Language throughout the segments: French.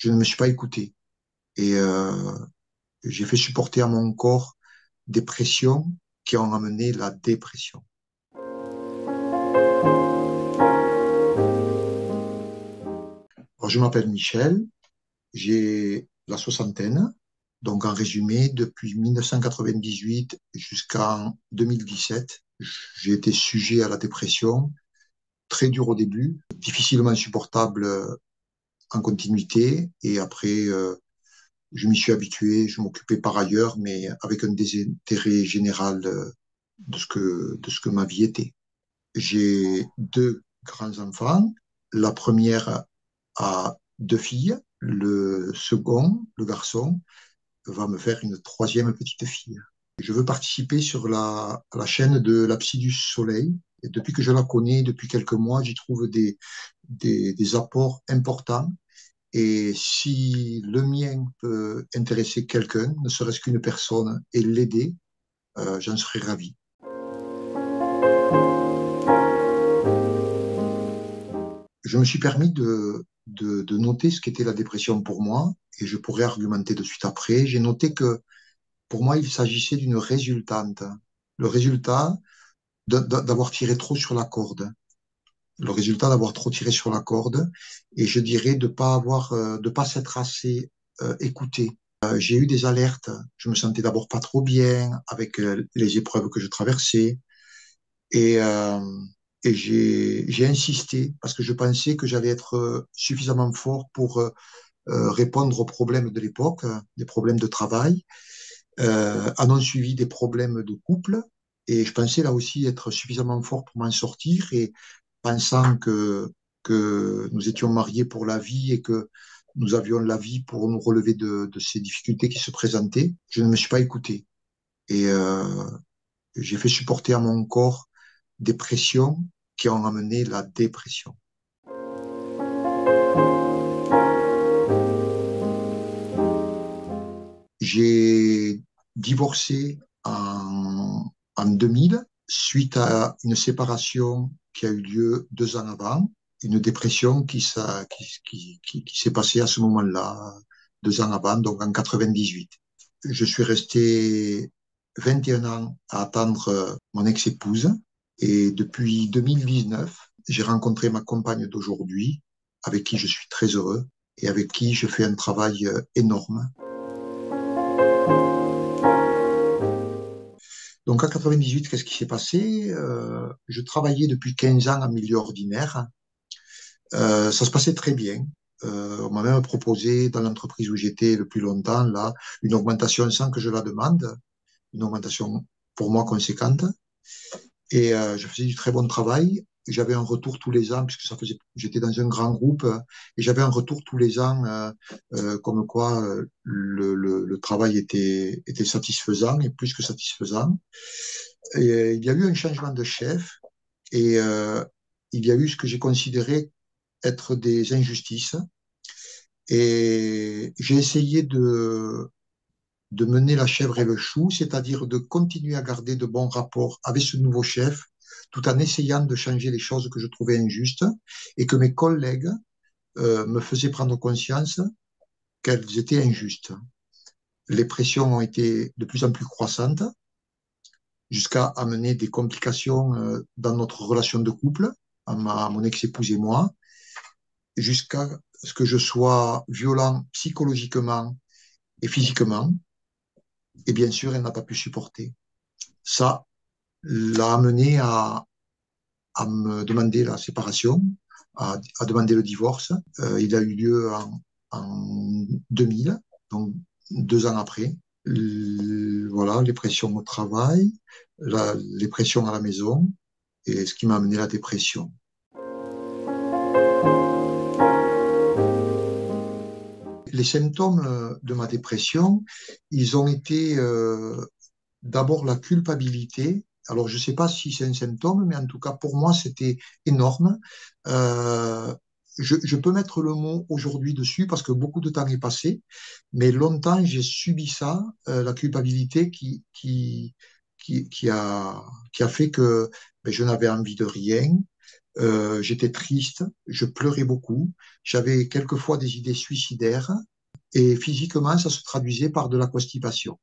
Je ne me suis pas écouté et j'ai fait supporter à mon corps des pressions qui ont amené la dépression. Alors, je m'appelle Michel, j'ai la soixantaine, donc en résumé, depuis 1998 jusqu'en 2017, j'ai été sujet à la dépression, très dur au début, difficilement supportable en continuité, et après, je m'y suis habitué, je m'occupais par ailleurs, mais avec un désintérêt général de ce que ma vie était. J'ai deux grands-enfants. La première a deux filles. Le second, le garçon, va me faire une troisième petite fille. Je veux participer sur à la chaîne de l'Absidus Soleil. Et depuis que je la connais, depuis quelques mois, j'y trouve des apports importants. Et si le mien peut intéresser quelqu'un, ne serait-ce qu'une personne, et l'aider, j'en serais ravi. Je me suis permis de noter ce qu'était la dépression pour moi, et je pourrais argumenter de suite après. J'ai noté que pour moi, il s'agissait d'une résultante. Le résultat d'avoir tiré trop sur la corde. Le résultat d'avoir trop tiré sur la corde, et je dirais de pas s'être assez écouté. J'ai eu des alertes. Je me sentais d'abord pas trop bien avec les épreuves que je traversais. Et, euh, et j'ai insisté parce que je pensais que j'allais être suffisamment fort pour répondre aux problèmes de l'époque, des problèmes de travail, en ont suivi des problèmes de couple. Et je pensais là aussi être suffisamment fort pour m'en sortir. Et pensant que nous étions mariés pour la vie et que nous avions la vie pour nous relever de ces difficultés qui se présentaient, je ne me suis pas écouté. Et j'ai fait supporter à mon corps des pressions qui ont amené la dépression. J'ai divorcé en 2000 suite à une séparation qui a eu lieu 2 ans avant, une dépression qui s'est passée à ce moment-là, 2 ans avant, donc en 98. Je suis resté 21 ans à attendre mon ex-épouse et depuis 2019, j'ai rencontré ma compagne d'aujourd'hui, avec qui je suis très heureux et avec qui je fais un travail énorme. Donc en 98, qu'est-ce qui s'est passé? Je travaillais depuis 15 ans en milieu ordinaire. Ça se passait très bien. On m'a même proposé dans l'entreprise où j'étais le plus longtemps, là, une augmentation sans que je la demande, une augmentation pour moi conséquente. Et je faisais du très bon travail. J'avais un retour tous les ans, puisque j'étais dans un grand groupe, et j'avais un retour tous les ans, comme quoi le travail était satisfaisant et plus que satisfaisant. Et, il y a eu un changement de chef et il y a eu ce que j'ai considéré être des injustices. Et j'ai essayé de mener la chèvre et le chou, c'est-à-dire de continuer à garder de bons rapports avec ce nouveau chef, tout en essayant de changer les choses que je trouvais injustes et que mes collègues me faisaient prendre conscience qu'elles étaient injustes. Les pressions ont été de plus en plus croissantes jusqu'à amener des complications dans notre relation de couple, à mon ex-épouse et moi, jusqu'à ce que je sois violent psychologiquement et physiquement. Et bien sûr, elle n'a pas pu supporter. Ça l'a amené à me demander la séparation, à demander le divorce. Il a eu lieu en 2000, donc 2 ans après. Voilà, les pressions au travail, les pressions à la maison, et ce qui m'a amené à la dépression. Les symptômes de ma dépression, ils ont été d'abord la culpabilité. Alors, je ne sais pas si c'est un symptôme, mais en tout cas, pour moi, c'était énorme. Euh, je peux mettre le mot aujourd'hui dessus parce que beaucoup de temps est passé, mais longtemps, j'ai subi ça, la culpabilité qui, qui a fait que ben, je n'avais envie de rien. J'étais triste, je pleurais beaucoup, j'avais quelquefois des idées suicidaires et physiquement, ça se traduisait par de la constipation.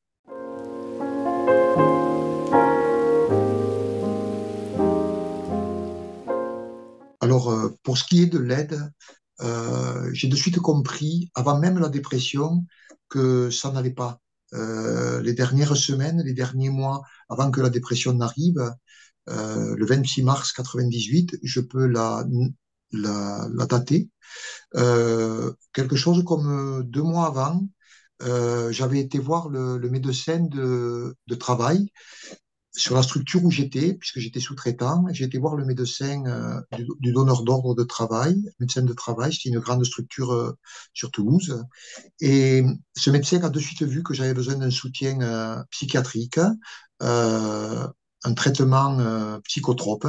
Alors, pour ce qui est de l'aide, j'ai de suite compris, avant même la dépression, que ça n'allait pas. Les dernières semaines, les derniers mois, avant que la dépression n'arrive, le 26 mars 98, je peux la dater. Quelque chose comme 2 mois avant, j'avais été voir le médecin de travail sur la structure où j'étais, puisque j'étais sous-traitant. J'ai été voir le médecin du donneur d'ordre de travail, médecin de travail. C'était une grande structure sur Toulouse. Et ce médecin a de suite vu que j'avais besoin d'un soutien psychiatrique, euh, un traitement psychotrope,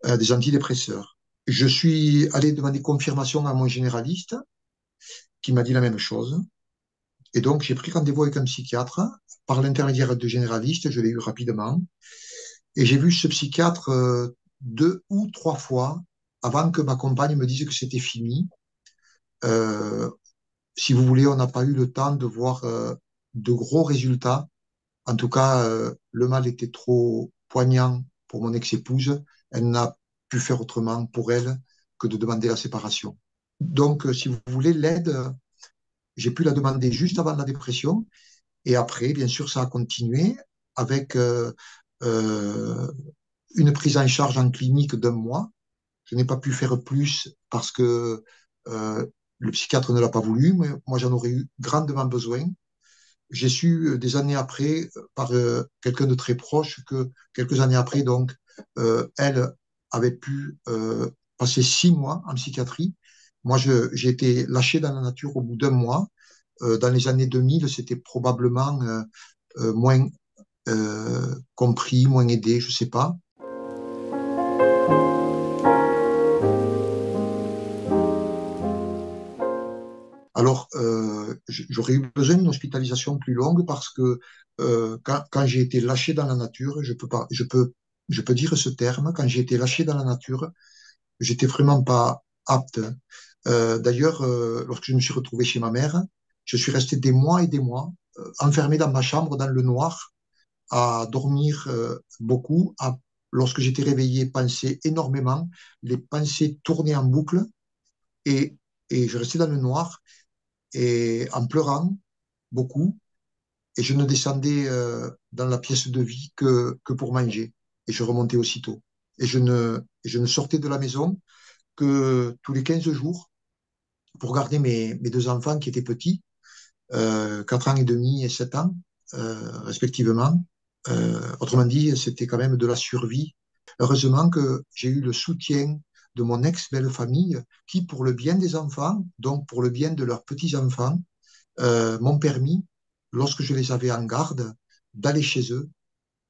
des antidépresseurs. Je suis allé demander confirmation à mon généraliste, qui m'a dit la même chose. Et donc, j'ai pris rendez-vous avec un psychiatre. Par l'intermédiaire de généraliste, je l'ai eu rapidement. Et j'ai vu ce psychiatre 2 ou 3 fois avant que ma compagne me dise que c'était fini. Euh, Si vous voulez, on n'a pas eu le temps de voir de gros résultats. En tout cas, le mal était trop poignant pour mon ex-épouse. Elle n'a pu faire autrement pour elle que de demander la séparation. Donc, si vous voulez, l'aide, j'ai pu la demander juste avant la dépression. Et après, bien sûr, ça a continué avec euh, une prise en charge en clinique d'1 mois. Je n'ai pas pu faire plus parce que le psychiatre ne l'a pas voulu, mais moi j'en aurais eu grandement besoin. J'ai su des années après, par quelqu'un de très proche, que quelques années après, donc, elle avait pu passer 6 mois en psychiatrie. Moi, j'ai été lâché dans la nature au bout d'1 mois. Dans les années 2000, c'était probablement moins compris, moins aidé, je sais pas. Alors, j'aurais eu besoin d'une hospitalisation plus longue parce que quand j'ai été lâché dans la nature, je peux dire ce terme, quand j'ai été lâché dans la nature, j'étais vraiment pas apte. D'ailleurs, lorsque je me suis retrouvé chez ma mère, je suis resté des mois et des mois enfermé dans ma chambre, dans le noir, à dormir beaucoup. Lorsque j'étais réveillé, penser énormément, les pensées tournaient en boucle et, et je restais dans le noir et en pleurant beaucoup, et je ne descendais dans la pièce de vie que pour manger, et je remontais aussitôt. Je ne sortais de la maison que tous les 15 jours pour garder mes 2 enfants qui étaient petits, 4 ans et demi et 7 ans, respectivement. Autrement dit, c'était quand même de la survie. Heureusement que j'ai eu le soutien de mon ex-belle famille qui, pour le bien des enfants, donc pour le bien de leurs petits-enfants, m'ont permis, lorsque je les avais en garde, d'aller chez eux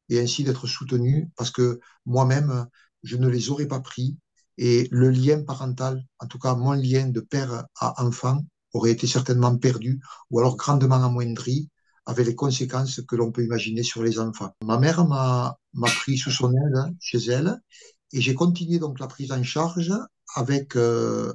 et ainsi d'être soutenu parce que moi-même, je ne les aurais pas pris et le lien parental, en tout cas mon lien de père à enfant, aurait été certainement perdu ou alors grandement amoindri avec les conséquences que l'on peut imaginer sur les enfants. Ma mère m'a pris sous son aile chez elle et j'ai continué donc la prise en charge avec euh,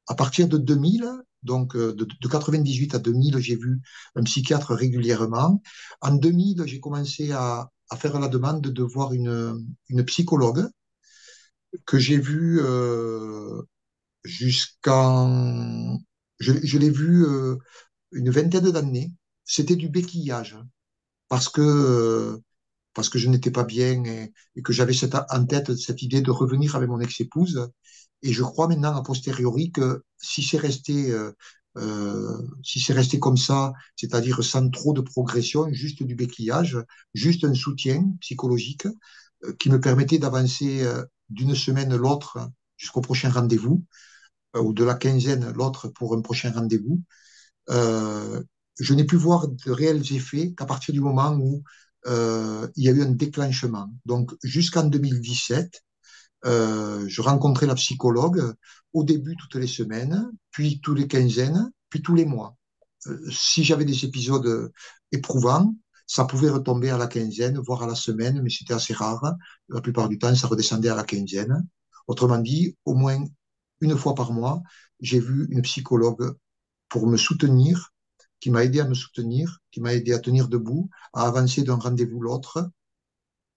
à partir de 2000, donc de 98 à 2000, j'ai vu un psychiatre régulièrement. En 2000, j'ai commencé à faire la demande de voir une psychologue que j'ai vue jusqu'en... Je l'ai vue une vingtaine d'années. C'était du béquillage parce que je n'étais pas bien et que j'avais en tête cette idée de revenir avec mon ex-épouse. Et je crois maintenant, a posteriori, que si c'est resté comme ça, c'est-à-dire sans trop de progression, juste du béquillage, juste un soutien psychologique qui me permettait d'avancer d'une semaine l'autre jusqu'au prochain rendez-vous, ou de la quinzaine l'autre pour un prochain rendez-vous, euh, je n'ai pu voir de réels effets qu'à partir du moment où il y a eu un déclenchement. Donc, jusqu'en 2017, je rencontrais la psychologue au début toutes les semaines, puis tous les quinzaines, puis tous les mois. Si j'avais des épisodes éprouvants, Ça pouvait retomber à la quinzaine, voire à la semaine, mais c'était assez rare. La plupart du temps, ça redescendait à la quinzaine. Autrement dit, au moins une fois par mois, j'ai vu une psychologue pour me soutenir, qui m'a aidé à me soutenir, qui m'a aidé à tenir debout, à avancer d'un rendez-vous l'autre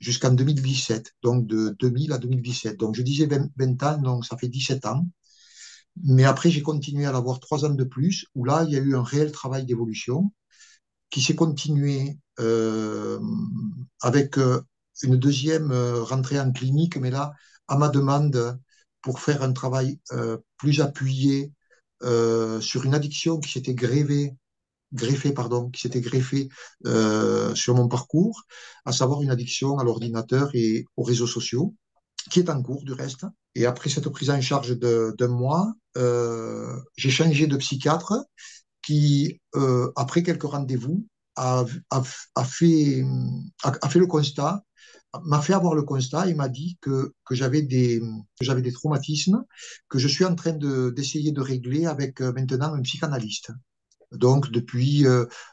jusqu'en 2017, donc de 2000 à 2017. Donc je disais 20 ans, donc ça fait 17 ans. Mais après, j'ai continué à l'avoir 3 ans de plus, où là, il y a eu un réel travail d'évolution qui s'est continué avec une deuxième rentrée en clinique, mais là, à ma demande, pour faire un travail plus appuyé sur une addiction qui s'était qui s'était greffée sur mon parcours, à savoir une addiction à l'ordinateur et aux réseaux sociaux, qui est en cours du reste. Et après cette prise en charge d'un mois, j'ai changé de psychiatre qui, après quelques rendez-vous, a, a, a fait le constat, m'a fait avoir le constat et m'a dit que j'avais des traumatismes que je suis en train d'essayer de régler avec maintenant un psychanalyste. Donc depuis,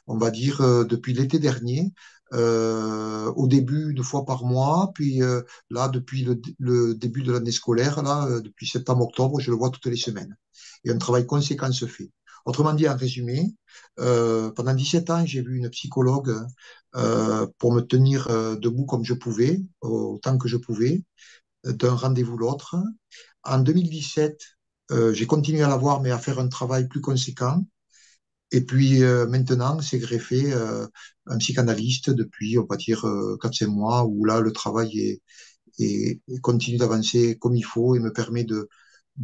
on va dire, depuis l'été dernier, au début une fois par mois, puis là depuis le début de l'année scolaire, là depuis septembre-octobre, je le vois toutes les semaines. Et un travail conséquent se fait. Autrement dit, en résumé, pendant 17 ans, j'ai vu une psychologue pour me tenir debout comme je pouvais, autant que je pouvais, d'un rendez-vous l'autre. En 2017, j'ai continué à la voir, mais à faire un travail plus conséquent. Et puis maintenant, c'est greffé un psychanalyste depuis, on va dire, 4-5 mois, où là, le travail continue d'avancer comme il faut et me permet de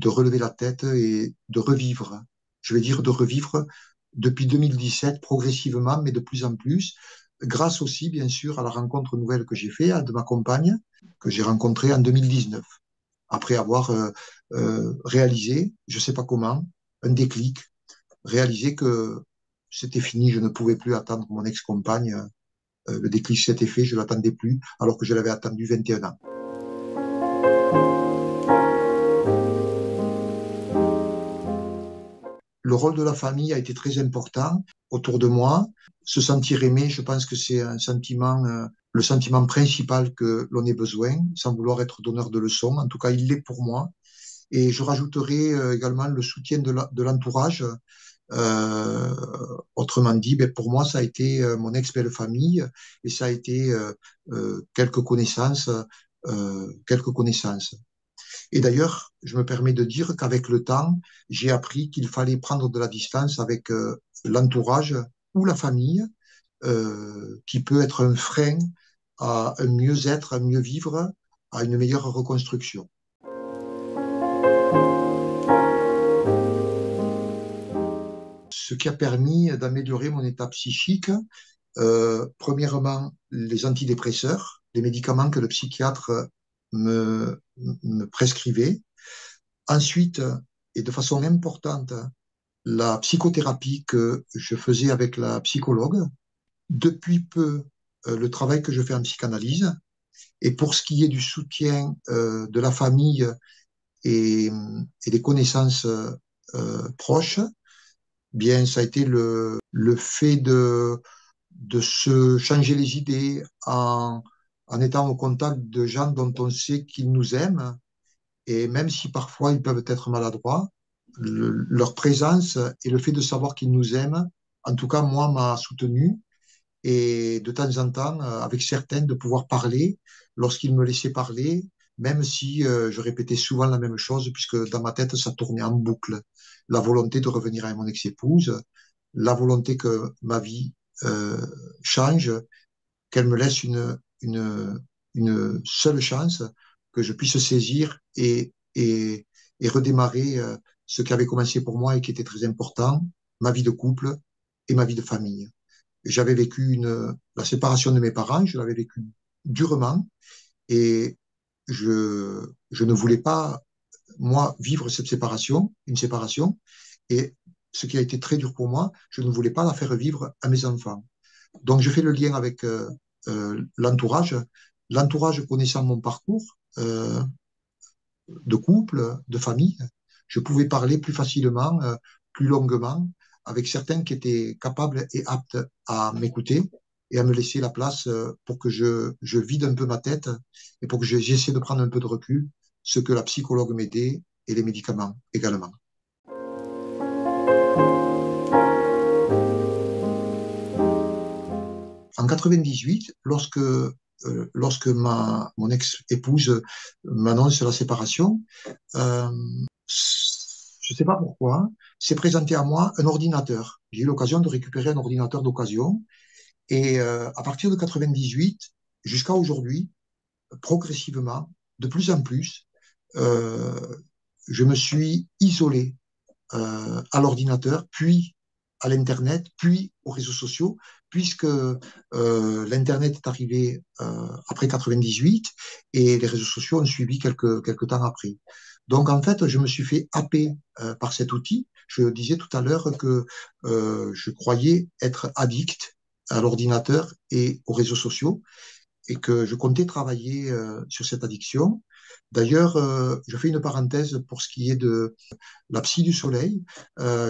relever la tête et de revivre. Je vais dire de revivre depuis 2017 progressivement, mais de plus en plus, grâce aussi, bien sûr, à la rencontre nouvelle que j'ai faite de ma compagne, que j'ai rencontrée en 2019, après avoir réalisé, je ne sais pas comment, un déclic, réalisé que c'était fini, je ne pouvais plus attendre mon ex-compagne. Le déclic s'était fait, je l'attendais plus, alors que je l'avais attendu 21 ans. Le rôle de la famille a été très important autour de moi. Se sentir aimé, je pense que c'est un sentiment, le sentiment principal que l'on ait besoin, sans vouloir être donneur de leçons. En tout cas, il l'est pour moi. Et je rajouterai également le soutien de l'entourage. Euh, Autrement dit, ben, pour moi, ça a été mon ex-belle famille et ça a été quelques connaissances, quelques connaissances. Et d'ailleurs, je me permets de dire qu'avec le temps, j'ai appris qu'il fallait prendre de la distance avec l'entourage ou la famille, qui peut être un frein à un mieux-être, à un mieux vivre, à une meilleure reconstruction. Ce qui a permis d'améliorer mon état psychique, premièrement, les antidépresseurs, les médicaments que le psychiatre me prescrivait. Ensuite, et de façon importante, la psychothérapie que je faisais avec la psychologue. Depuis peu, le travail que je fais en psychanalyse. Et pour ce qui est du soutien de la famille et, et des connaissances proches, bien, ça a été le fait de se changer les idées en étant au contact de gens dont on sait qu'ils nous aiment. Et même si parfois ils peuvent être maladroits, leur présence et le fait de savoir qu'ils nous aiment, en tout cas, moi, m'a soutenu. Et de temps en temps, avec certaines, de pouvoir parler lorsqu'ils me laissaient parler, même si je répétais souvent la même chose, puisque dans ma tête, ça tournait en boucle. La volonté de revenir à mon ex-épouse, la volonté que ma vie change, qu'elle me laisse une seule chance, que je puisse saisir et redémarrer ce qui avait commencé pour moi et qui était très important, ma vie de couple et ma vie de famille. J'avais vécu la séparation de mes parents, je l'avais vécu durement et je ne voulais pas, moi, vivre cette séparation, une séparation. Et ce qui a été très dur pour moi, je ne voulais pas la faire vivre à mes enfants. Donc, je fais le lien avec l'entourage. L'entourage connaissant mon parcours de couple, de famille, je pouvais parler plus facilement, plus longuement avec certains qui étaient capables et aptes à m'écouter et à me laisser la place pour que je vide un peu ma tête et pour que j'essaie de prendre un peu de recul, ce que la psychologue m'aidait et les médicaments également. En 98, lorsque mon ex-épouse m'annonce la séparation, euh, je ne sais pas pourquoi, s'est présenté à moi un ordinateur. J'ai eu l'occasion de récupérer un ordinateur d'occasion. Et à partir de 98 jusqu'à aujourd'hui, progressivement, de plus en plus, euh, je me suis isolé à l'ordinateur, puis à l'Internet, puis aux réseaux sociaux, puisque l'Internet est arrivé après 98 et les réseaux sociaux ont suivi quelques temps après. Donc, en fait, je me suis fait happer par cet outil. Je disais tout à l'heure que je croyais être addict à l'ordinateur et aux réseaux sociaux et que je comptais travailler sur cette addiction. D'ailleurs, je fais une parenthèse pour ce qui est de la Psy du Soleil.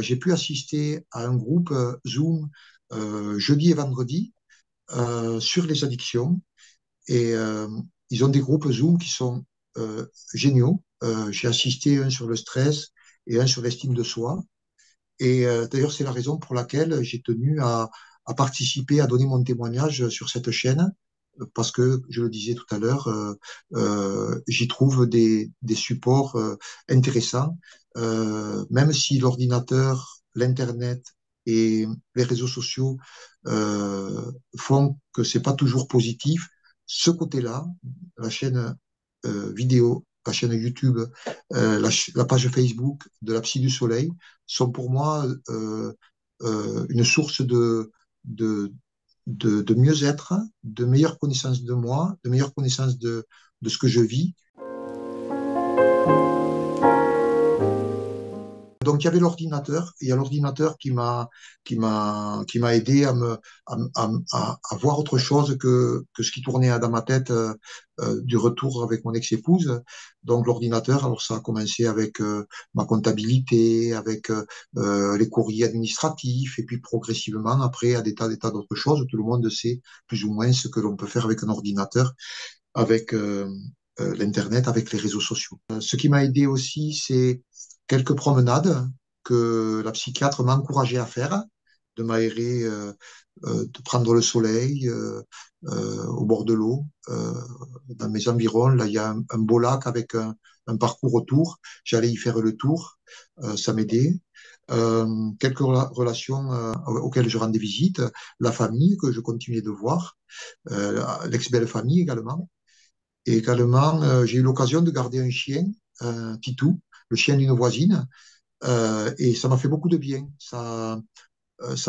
J'ai pu assister à un groupe Zoom jeudi et vendredi sur les addictions. Et ils ont des groupes Zoom qui sont géniaux. J'ai assisté un sur le stress et un sur l'estime de soi. Et d'ailleurs, c'est la raison pour laquelle j'ai tenu à participer, à donner mon témoignage sur cette chaîne, parce que, je le disais tout à l'heure, j'y trouve des supports intéressants, même si l'ordinateur, l'Internet et les réseaux sociaux font que c'est pas toujours positif. Ce côté-là, la chaîne vidéo, la chaîne YouTube, la page Facebook de la Psy du Soleil sont pour moi une source de, de mieux-être, de meilleure connaissance de moi, de meilleure connaissance de ce que je vis. Donc, il y avait l'ordinateur, il y a l'ordinateur qui m'a aidé à voir autre chose que ce qui tournait dans ma tête du retour avec mon ex-épouse. Donc, l'ordinateur, alors ça a commencé avec ma comptabilité, avec les courriers administratifs, et puis progressivement, après, à des tas d'autres choses. Tout le monde sait plus ou moins ce que l'on peut faire avec un ordinateur, avec l'Internet, avec les réseaux sociaux. Ce qui m'a aidé aussi, c'est quelques promenades que la psychiatre m'a encouragé à faire, de m'aérer, de prendre le soleil au bord de l'eau. Dans mes environs, là, il y a un beau lac avec un parcours autour. J'allais y faire le tour, ça m'aidait. Quelques relations auxquelles je rendais visite, la famille que je continuais de voir, l'ex-belle famille également. Et également, j'ai eu l'occasion de garder un chien, Titou, le chien d'une voisine, et ça m'a fait beaucoup de bien. Ça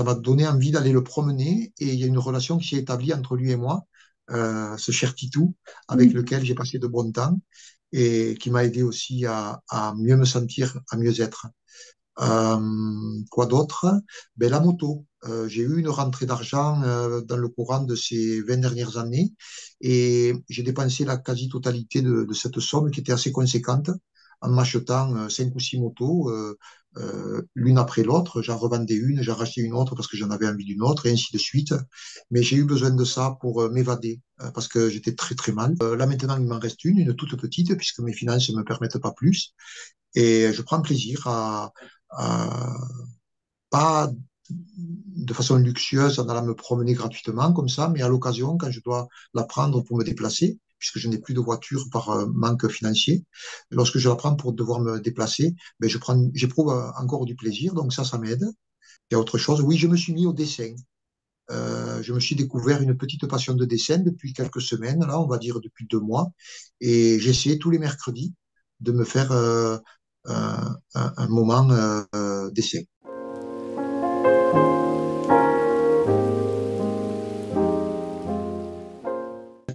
m'a donné envie d'aller le promener, et il y a une relation qui s'est établie entre lui et moi, ce cher Titou, avec lequel j'ai passé de bons temps, et qui m'a aidé aussi à mieux me sentir, à mieux être. Quoi d'autre? Ben, la moto. J'ai eu une rentrée d'argent dans le courant de ces 20 dernières années et j'ai dépensé la quasi-totalité de cette somme qui était assez conséquente en m'achetant 5 ou 6 motos, l'une après l'autre. J'en revendais une, j'en rachetais une autre parce que j'en avais envie d'une autre et ainsi de suite. Mais j'ai eu besoin de ça pour m'évader parce que j'étais très très mal. Là maintenant, il m'en reste une toute petite puisque mes finances ne me permettent pas plus. Et je prends plaisir à pas de façon luxueuse en allant me promener gratuitement comme ça, mais à l'occasion, quand je dois la prendre pour me déplacer, puisque je n'ai plus de voiture par manque financier, lorsque je la prends pour devoir me déplacer, ben j'éprouve encore du plaisir, donc ça m'aide. Il y a autre chose, oui, je me suis mis au dessin. Je me suis découvert une petite passion de dessin depuis quelques semaines, là, on va dire depuis 2 mois, et j'essaie tous les mercredis de me faire un moment d'essai.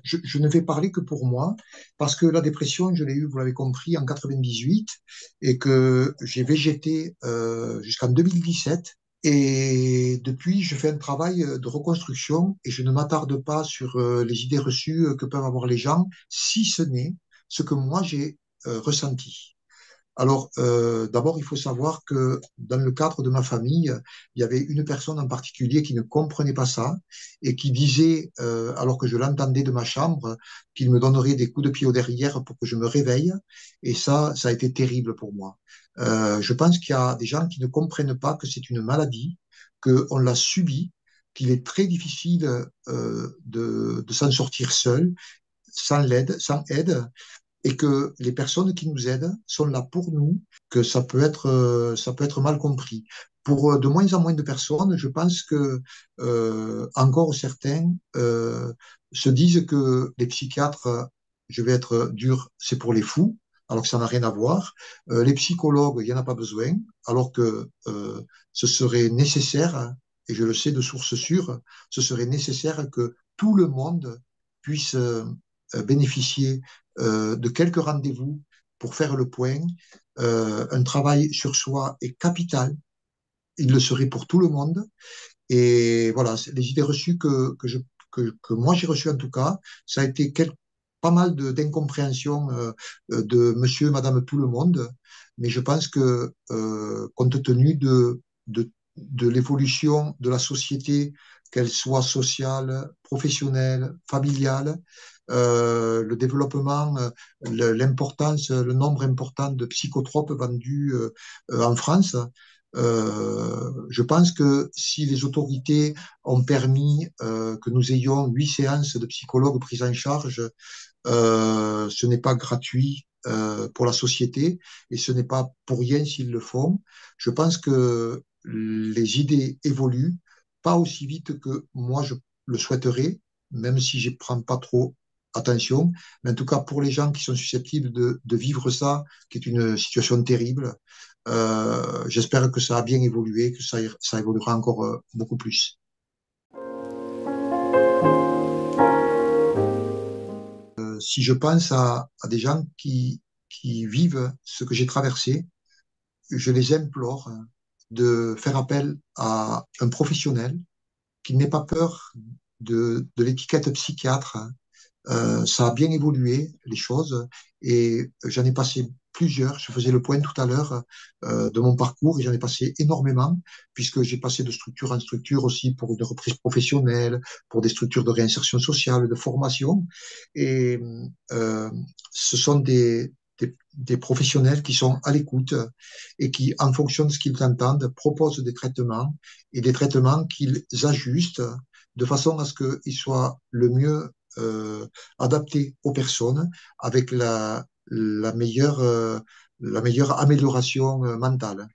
Je ne vais parler que pour moi, parce que la dépression, je l'ai eue, vous l'avez compris, en 98, et que j'ai végété jusqu'en 2017. Et depuis, je fais un travail de reconstruction et je ne m'attarde pas sur les idées reçues que peuvent avoir les gens, si ce n'est ce que moi j'ai ressenti. Alors, d'abord, il faut savoir que dans le cadre de ma famille, il y avait une personne en particulier qui ne comprenait pas ça et qui disait, alors que je l'entendais de ma chambre, qu'il me donnerait des coups de pied au derrière pour que je me réveille. Et ça a été terrible pour moi. Je pense qu'il y a des gens qui ne comprennent pas que c'est une maladie, qu'on l'a subie, qu'il est très difficile de s'en sortir seul, sans aide, et que les personnes qui nous aident sont là pour nous, que ça peut être mal compris. Pour de moins en moins de personnes, je pense que encore certains se disent que les psychiatres, je vais être dur, c'est pour les fous, alors que ça n'a rien à voir. Les psychologues, il n'y en a pas besoin, alors que ce serait nécessaire, et je le sais de sources sûres, ce serait nécessaire que tout le monde puisse bénéficier de quelques rendez-vous pour faire le point. Un travail sur soi est capital. Il le serait pour tout le monde. Et voilà, les idées reçues que moi j'ai reçues en tout cas, ça a été pas mal d'incompréhension de monsieur, madame, tout le monde. Mais je pense que compte tenu de l'évolution de la société, qu'elle soit sociale, professionnelle, familiale, le développement, l'importance, le nombre important de psychotropes vendus en France, je pense que si les autorités ont permis que nous ayons 8 séances de psychologues prises en charge, ce n'est pas gratuit pour la société et ce n'est pas pour rien s'ils le font. Je pense que les idées évoluent, pas aussi vite que moi je le souhaiterais, même si je ne prends pas trop attention. Mais en tout cas, pour les gens qui sont susceptibles de vivre ça, qui est une situation terrible, j'espère que ça a bien évolué, que ça évoluera encore beaucoup plus. Si je pense à des gens qui vivent ce que j'ai traversé, je les implore de faire appel à un professionnel qui n'ait pas peur de l'étiquette psychiatre. Ça a bien évolué, les choses, et j'en ai passé plusieurs. Je faisais le point tout à l'heure de mon parcours et j'en ai passé énormément, puisque j'ai passé de structure en structure aussi pour une reprise professionnelle, pour des structures de réinsertion sociale, de formation. Et euh, ce sont des professionnels qui sont à l'écoute et qui, en fonction de ce qu'ils entendent, proposent des traitements et des traitements qu'ils ajustent de façon à ce qu'ils soient le mieux adapté aux personnes avec la meilleure amélioration mentale.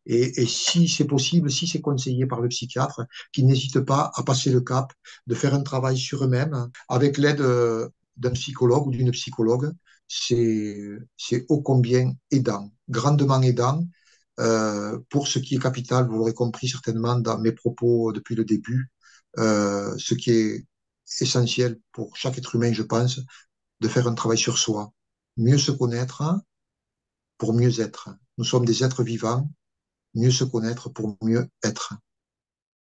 Et si c'est possible, si c'est conseillé par le psychiatre, qu'ils n'hésitent pas à passer le cap, de faire un travail sur eux-mêmes avec l'aide d'un psychologue ou d'une psychologue, c'est ô combien aidant, grandement aidant. Pour ce qui est capital, vous l'aurez compris certainement dans mes propos depuis le début, ce qui est essentiel pour chaque être humain, je pense, de faire un travail sur soi. Mieux se connaître pour mieux être. Nous sommes des êtres vivants, mieux se connaître pour mieux être.